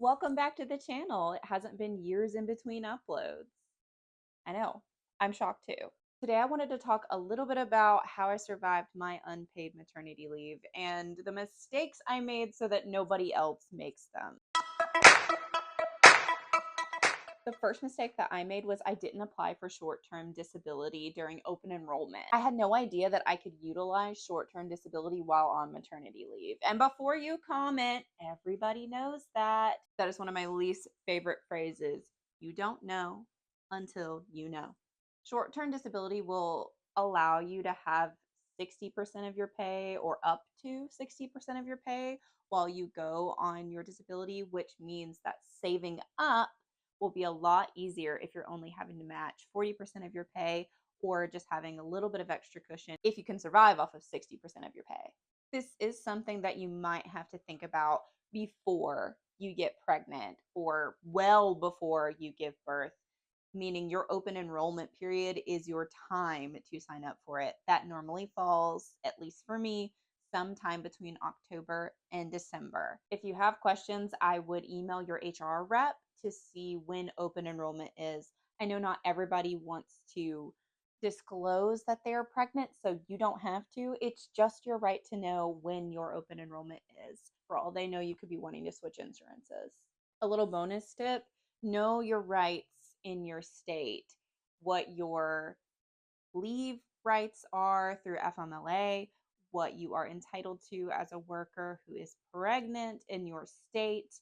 Welcome back to the channel. It hasn't been years in between uploads. I know. I'm shocked too. Today I wanted to talk a little bit about how I survived my unpaid maternity leave and the mistakes I made so that nobody else makes them. The first mistake that I made was I didn't apply for short-term disability during open enrollment. I had no idea that I could utilize short-term disability while on maternity leave. And before you comment, everybody knows that. That is one of my least favorite phrases. You don't know until you know. Short-term disability will allow you to have 60% of your pay or up to 60% of your pay while you go on your disability, which means that saving up will be a lot easier if you're only having to match 40% of your pay or just having a little bit of extra cushion if you can survive off of 60% of your pay. This is something that you might have to think about before you get pregnant or well before you give birth, meaning your open enrollment period is your time to sign up for it. That normally falls, at least for me, sometime between October and December. If you have questions, I would email your HR rep to see when open enrollment is. I know not everybody wants to disclose that they are pregnant, so you don't have to. It's just your right to know when your open enrollment is. For all they know, you could be wanting to switch insurances. A little bonus tip: know your rights in your state, what your leave rights are through FMLA, what you are entitled to as a worker who is pregnant in your state,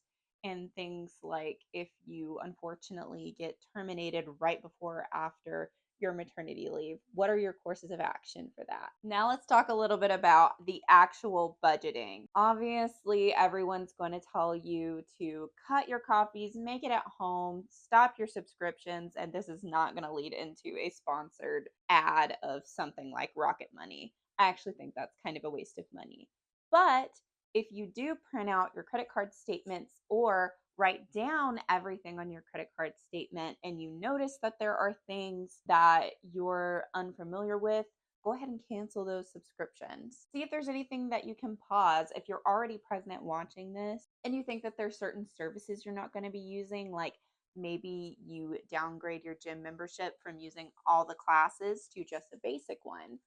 and things like if you unfortunately get terminated right before or after your maternity leave. What are your courses of action for that? Now let's talk a little bit about the actual budgeting. Obviously, everyone's going to tell you to cut your coffees, make it at home, stop your subscriptions, and this is not going to lead into a sponsored ad of something like Rocket Money. I actually think that's kind of a waste of money. But if you do print out your credit card statements or write down everything on your credit card statement and you notice that there are things that you're unfamiliar with, go ahead and cancel those subscriptions. See if there's anything that you can pause. If you're already pregnant watching this and you think that there's certain services you're not going to be using, like maybe you downgrade your gym membership from using all the classes to just a basic one,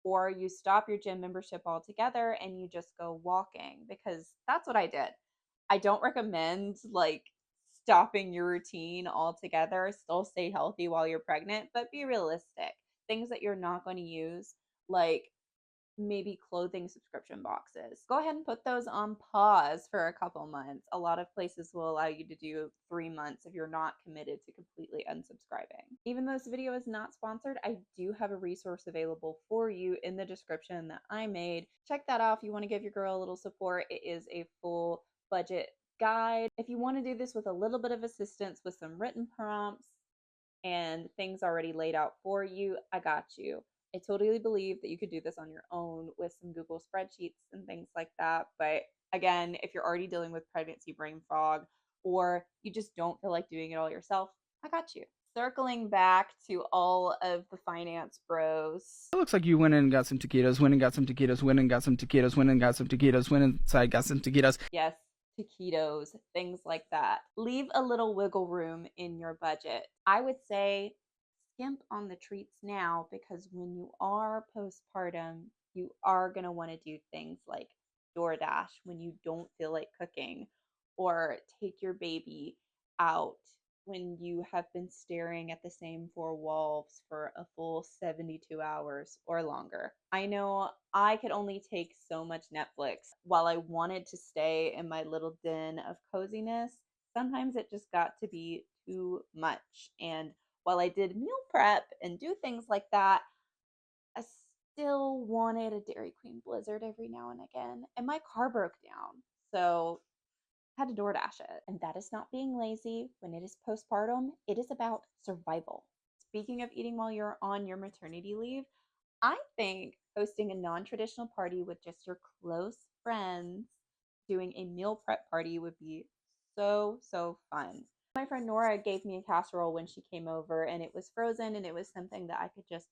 or you stop your gym membership altogether and you just go walking, because that's what I did. I don't recommend like stopping your routine altogether. Still stay healthy while you're pregnant, but be realistic. Things that you're not going to use, like maybe clothing subscription boxes, go ahead and put those on pause for a couple months. A lot of places will allow you to do 3 months if you're not committed to completely unsubscribing. Even though this video is not sponsored, I do have a resource available for you in the description that I made. Check that out if you want to give your girl a little support. It is a full budget guide. If you want to do this with a little bit of assistance with some written prompts and things already laid out for you, I got you. I totally believe that you could do this on your own with some Google spreadsheets and things like that. But again, if you're already dealing with pregnancy brain fog or you just don't feel like doing it all yourself, I got you. Circling back to all of the finance bros. It looks like you went in and got some taquitos, went and got some taquitos, went and got some taquitos, went and got some taquitos, went inside, got some taquitos. Yes, taquitos, things like that. Leave a little wiggle room in your budget. I would say skimp on the treats now, because when you are postpartum, you are going to want to do things like DoorDash when you don't feel like cooking, or take your baby out when you have been staring at the same four walls for a full 72 hours or longer. I know I could only take so much Netflix. While I wanted to stay in my little den of coziness, sometimes it just got to be too much. And while I did meal prep and do things like that, I still wanted a Dairy Queen Blizzard every now and again. And my car broke down. So I had to DoorDash it. And that is not being lazy. When it is postpartum, it is about survival. Speaking of eating while you're on your maternity leave, I think hosting a non-traditional party with just your close friends, doing a meal prep party, would be so fun. My friend Nora gave me a casserole when she came over, and it was frozen, and it was something that I could just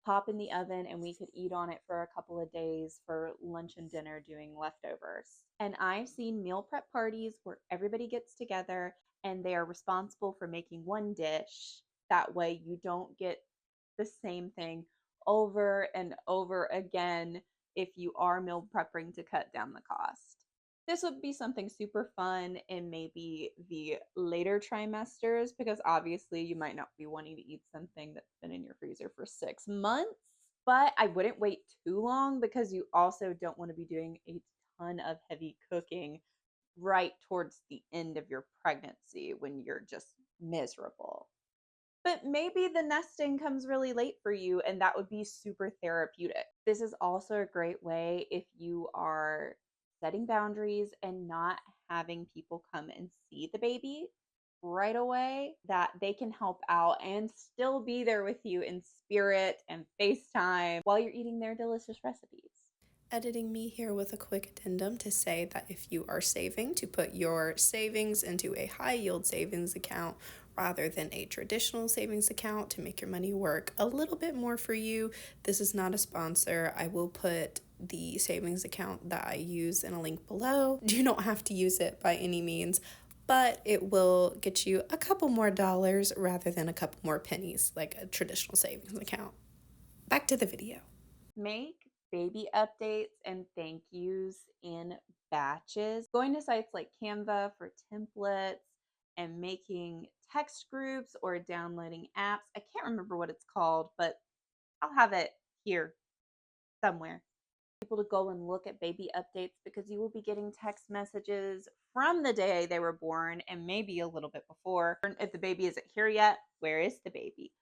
pop in the oven and we could eat on it for a couple of days for lunch and dinner doing leftovers. And I've seen meal prep parties where everybody gets together and they are responsible for making one dish. That way you don't get the same thing over and over again if you are meal prepping to cut down the cost. This would be something super fun in maybe the later trimesters because obviously you might not be wanting to eat something that's been in your freezer for 6 months. But I wouldn't wait too long because you also don't want to be doing a ton of heavy cooking right towards the end of your pregnancy when you're just miserable. But maybe the nesting comes really late for you, and that would be super therapeutic. This is also a great way if you are setting boundaries and not having people come and see the baby right away, that they can help out and still be there with you in spirit and FaceTime while you're eating their delicious recipes. Editing me here with a quick addendum to say that if you are saving, to put your savings into a high yield savings account rather than a traditional savings account to make your money work a little bit more for you. This is not a sponsor. I will put the savings account that I use in a link below. You don't have to use it by any means, but it will get you a couple more dollars rather than a couple more pennies like a traditional savings account. Back to the video. Make baby updates and thank yous in batches. Going to sites like Canva for templates and making text groups or downloading apps. I can't remember what it's called, but I'll have it here somewhere. People to go and look at baby updates because you will be getting text messages from the day they were born and maybe a little bit before. If the baby isn't here yet, where is the baby?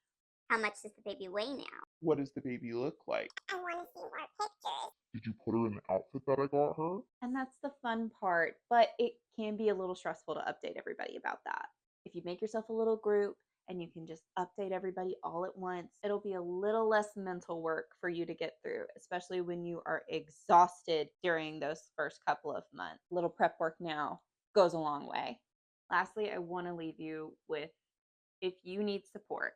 How much does the baby weigh now? What does the baby look like? I want to see more pictures. Did you put her in the outfit that I got her? And that's the fun part, but it can be a little stressful to update everybody about that. If you make yourself a little group and you can just update everybody all at once, it'll be a little less mental work for you to get through, especially when you are exhausted during those first couple of months. Little prep work now goes a long way. Lastly, I want to leave you with, if you need support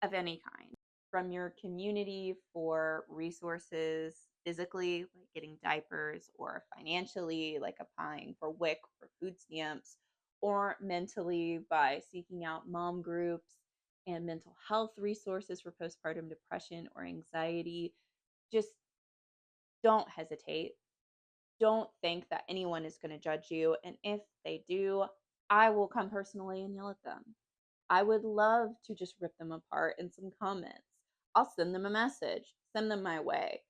of any kind from your community for resources, physically, like getting diapers, or financially, like applying for WIC for food stamps, or mentally by seeking out mom groups and mental health resources for postpartum depression or anxiety, just don't hesitate. Don't think that anyone is going to judge you. And if they do, I will come personally and yell at them. I would love to just rip them apart in some comments. I'll send them a message, send them my way.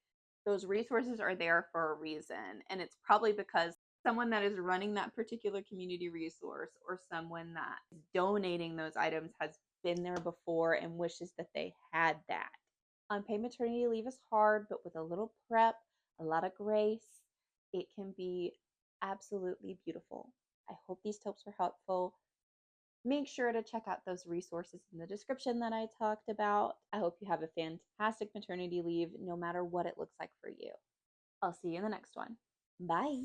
Those resources are there for a reason. And it's probably because someone that is running that particular community resource or someone that is donating those items has been there before and wishes that they had that. Unpaid maternity leave is hard, but with a little prep, a lot of grace, it can be absolutely beautiful. I hope these tips were helpful. Make sure to check out those resources in the description that I talked about. I hope you have a fantastic maternity leave, no matter what it looks like for you. I'll see you in the next one. Bye.